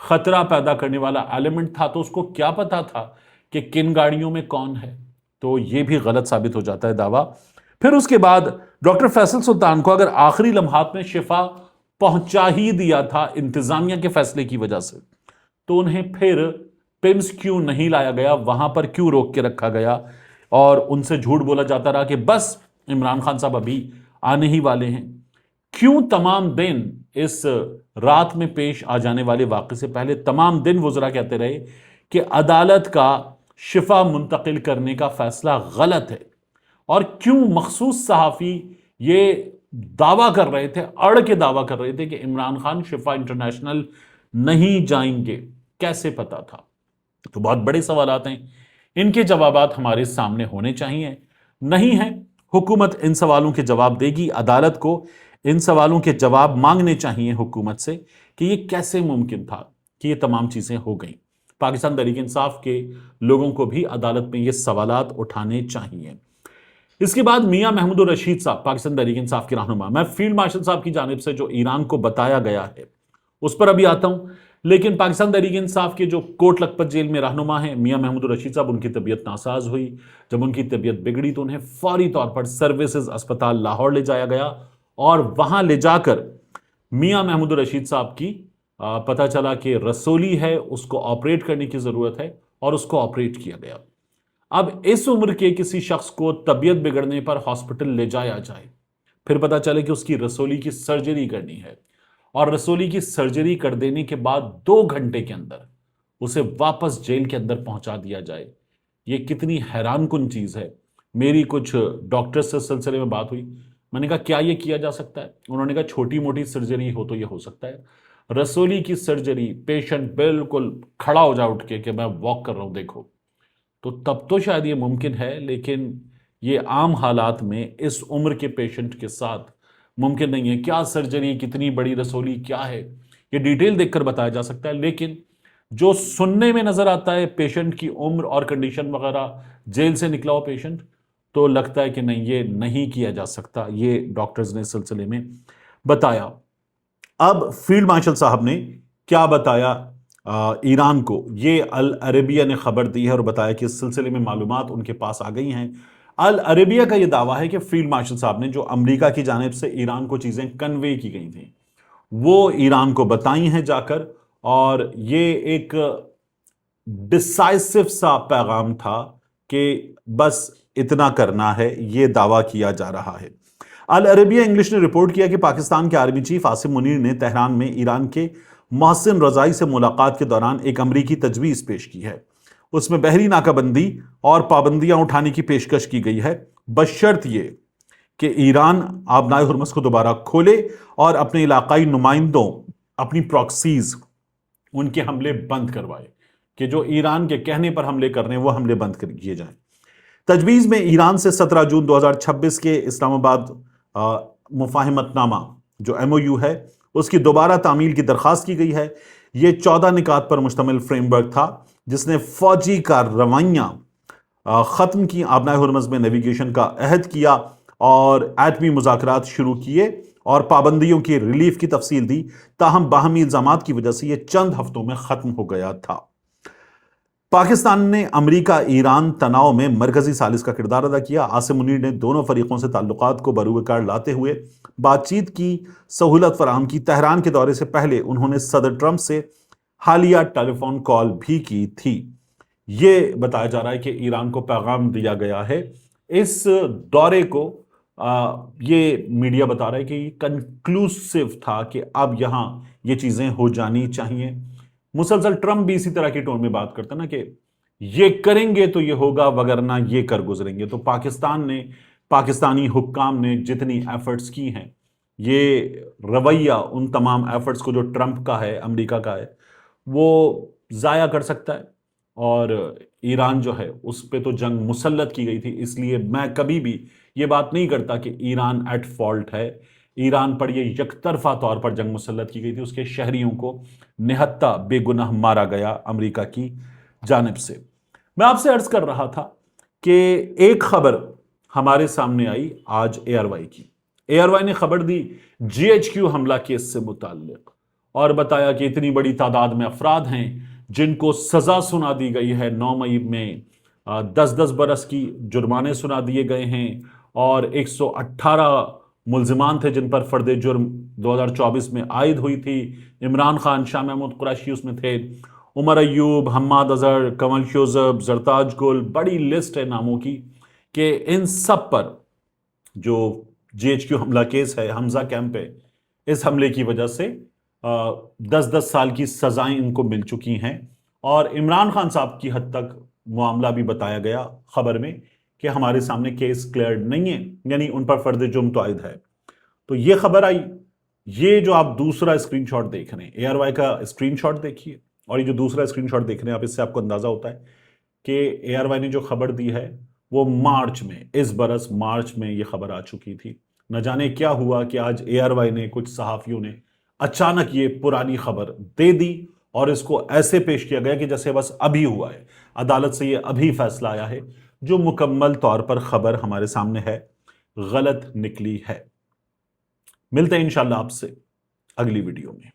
خطرہ پیدا کرنے والا ایلیمنٹ تھا، تو اس کو کیا پتا تھا کہ کن گاڑیوں میں کون ہے؟ تو یہ بھی غلط ثابت ہو جاتا ہے دعویٰ۔ پھر اس کے بعد ڈاکٹر فیصل سلطان کو اگر آخری لمحات میں شفا پہنچا ہی دیا تھا انتظامیہ کے فیصلے کی وجہ سے، تو انہیں پھر پمس کیوں نہیں لایا گیا، وہاں پر کیوں روک کے رکھا گیا اور ان سے جھوٹ بولا جاتا رہا کہ بس عمران خان صاحب ابھی آنے ہی والے ہیں؟ کیوں تمام دن اس رات میں پیش آ جانے والے واقعے سے پہلے تمام دن وزراء کہتے رہے کہ عدالت کا شفا منتقل کرنے کا فیصلہ غلط ہے؟ اور کیوں مخصوص صحافی یہ دعویٰ کر رہے تھے، اڑ کے دعویٰ کر رہے تھے کہ عمران خان شفا انٹرنیشنل نہیں جائیں گے؟ کیسے پتا تھا؟ تو بہت بڑے سوالات ہیں، ان کے جوابات ہمارے سامنے ہونے چاہیے، نہیں ہیں۔ حکومت ان سوالوں کے جواب دے گی، عدالت کو ان سوالوں کے جواب مانگنے چاہیے حکومت سے کہ یہ کیسے ممکن تھا کہ یہ تمام چیزیں ہو گئیں۔ پاکستان تحریک انصاف کے لوگوں کو بھی عدالت میں یہ سوالات اٹھانے چاہیے۔ اس کے بعد میاں محمود الرشید صاحب، پاکستان تحریک انصاف کے رہنما، میں فیلڈ مارشل صاحب کی جانب سے جو ایران کو بتایا گیا ہے اس پر ابھی آتا ہوں، لیکن پاکستان تحریک انصاف کے جو کوٹ لکھپت جیل میں رہنما ہیں میاں محمود الرشید صاحب، ان کی طبیعت ناساز ہوئی۔ جب ان کی طبیعت بگڑی تو انہیں فوری طور پر سروسز اسپتال لاہور لے جایا گیا، اور وہاں لے جا کر میاں محمود الرشید صاحب کی پتہ چلا کہ رسولی ہے، اس کو آپریٹ کرنے کی ضرورت ہے، اور اس کو آپریٹ کیا گیا۔ اب اس عمر کے کسی شخص کو طبیعت بگڑنے پر ہاسپٹل لے جایا جائے، پھر پتہ چلے کہ اس کی رسولی کی سرجری کرنی ہے، اور رسولی کی سرجری کر دینے کے بعد 2 گھنٹے کے اندر اسے واپس جیل کے اندر پہنچا دیا جائے، یہ کتنی حیران کن چیز ہے۔ میری کچھ ڈاکٹر سے سلسلے میں بات ہوئی، میں نے کہا کیا یہ کیا جا سکتا ہے؟ انہوں نے کہا چھوٹی موٹی سرجری ہو تو یہ ہو سکتا ہے، رسولی کی سرجری پیشنٹ بالکل کھڑا ہو جا اٹھ کے کہ میں واک کر رہا ہوں دیکھو، تو تب تو شاید یہ ممکن ہے، لیکن یہ عام حالات میں اس عمر کے پیشنٹ کے ساتھ ممکن نہیں ہے۔ کیا سرجری، کتنی بڑی رسولی کیا ہے، یہ ڈیٹیل دیکھ کر بتایا جا سکتا ہے، لیکن جو سننے میں نظر آتا ہے پیشنٹ کی عمر اور کنڈیشن وغیرہ، جیل سے نکلا ہو پیشنٹ، تو لگتا ہے کہ نہیں، یہ نہیں کیا جا سکتا، یہ ڈاکٹرز نے سلسلے میں بتایا۔ اب فیلڈ مارشل صاحب نے کیا بتایا ایران کو، یہ العربیہ نے خبر دی ہے اور بتایا کہ اس سلسلے میں معلومات ان کے پاس آ گئی ہیں۔ العربیہ کا یہ دعویٰ ہے کہ فیلڈ مارشل صاحب نے جو امریکہ کی جانب سے ایران کو چیزیں کنوے کی گئی تھیں وہ ایران کو بتائی ہیں جا کر، اور یہ ایک ڈسائسو سا پیغام تھا کہ بس اتنا کرنا ہے، یہ دعویٰ کیا جا رہا ہے۔ العربیہ انگلش نے رپورٹ کیا کہ پاکستان کے آرمی چیف عاصم منیر نے تہران میں ایران کے محسن رضائی سے ملاقات کے دوران ایک امریکی تجویز پیش کی ہے۔ اس میں بحری ناکہ بندی اور پابندیاں اٹھانے کی پیشکش کی گئی ہے، بشرط یہ کہ ایران آبنائے ہرمز کو دوبارہ کھولے اور اپنے علاقائی نمائندوں، اپنی پراکسیز، ان کے حملے بند کروائے، کہ جو ایران کے کہنے پر حملے کر رہے ہیں وہ حملے بند کیے جائیں۔ تجویز میں ایران سے 17 جون 2026 کے اسلام آباد مفاہمت نامہ جو MOU ہے اس کی دوبارہ تعمیل کی درخواست کی گئی ہے۔ یہ 14 نکات پر مشتمل فریم ورک تھا جس نے فوجی کارروائیاں ختم کی، آبنائے ہرمز میں نیویگیشن کا عہد کیا اور ایٹمی مذاکرات شروع کیے اور پابندیوں کی ریلیف کی تفصیل دی، تاہم باہمی الزامات کی وجہ سے یہ چند ہفتوں میں ختم ہو گیا تھا۔ پاکستان نے امریکہ ایران تناؤ میں مرکزی ثالث کا کردار ادا کیا۔ عاصم منیر نے دونوں فریقوں سے تعلقات کو بروئے کار لاتے ہوئے بات چیت کی سہولت فراہم کی۔ تہران کے دورے سے پہلے انہوں نے صدر ٹرمپ سے حالیہ ٹیلی فون کال بھی کی تھی۔ یہ بتایا جا رہا ہے کہ ایران کو پیغام دیا گیا ہے اس دورے کو، یہ میڈیا بتا رہا ہے کہ یہ کنکلوسیو تھا کہ اب یہاں یہ چیزیں ہو جانی چاہیے۔ مسلسل ٹرمپ بھی اسی طرح کی ٹون میں بات کرتا نا کہ یہ کریں گے تو یہ ہوگا، وگرنہ یہ کر گزریں گے۔ تو پاکستان نے، پاکستانی حکام نے جتنی ایفرٹس کی ہیں، یہ رویہ ان تمام ایفرٹس کو جو ٹرمپ کا ہے، امریکہ کا ہے، وہ ضائع کر سکتا ہے۔ اور ایران جو ہے اس پہ تو جنگ مسلط کی گئی تھی، اس لیے میں کبھی بھی یہ بات نہیں کرتا کہ ایران ایٹ فالٹ ہے۔ ایران پر یہ یک طرفہ طور پر جنگ مسلط کی گئی تھی، اس کے شہریوں کو نہتہ بے گناہ مارا گیا امریکہ کی جانب سے۔ میں آپ سے عرض کر رہا تھا کہ ایک خبر ہمارے سامنے آئی آج ARY کی۔ ARY نے خبر دی GHQ حملہ کیس سے متعلق، اور بتایا کہ اتنی بڑی تعداد میں افراد ہیں جن کو سزا سنا دی گئی ہے 9 مئی میں 10 برس کی جرمانے سنا دیے گئے ہیں اور 118 ملزمان تھے جن پر فرد جرم 2024 میں عائد ہوئی تھی. عمران خان، شاہ محمود قریشی اس میں تھے، عمر ایوب، حماد اظہر، کمل شوذب، زرتاج گل. بڑی لسٹ ہے ناموں کی کہ ان سب پر جو GHQ حملہ کیس ہے، حمزہ کیمپ ہے، اس حملے کی وجہ سے 10 سال کی سزائیں ان کو مل چکی ہیں. اور عمران خان صاحب کی حد تک معاملہ بھی بتایا گیا خبر میں کہ ہمارے سامنے کیس کلیئرڈ نہیں ہے، یعنی ان پر فرد جرم تو عائد ہے. تو یہ خبر آئی. یہ جو آپ دوسرا اسکرین شاٹ دیکھ رہے ہیں ARY کا اسکرین شاٹ دیکھیے، اور یہ جو دوسرا اسکرین شاٹ دیکھ رہے ہیں آپ، اس سے آپ کو اندازہ ہوتا ہے کہ ARY نے جو خبر دی ہے وہ مارچ میں، اس برس مارچ میں یہ خبر آ چکی تھی. نہ جانے کیا ہوا کہ آج ARY نے، کچھ صحافیوں نے اچانک یہ پرانی خبر دے دی اور اس کو ایسے پیش کیا گیا کہ جیسے بس ابھی ہوا ہے، عدالت سے یہ ابھی فیصلہ آیا ہے، جو مکمل طور پر خبر ہمارے سامنے ہے غلط نکلی ہے. ملتے ہیں انشاءاللہ آپ سے اگلی ویڈیو میں.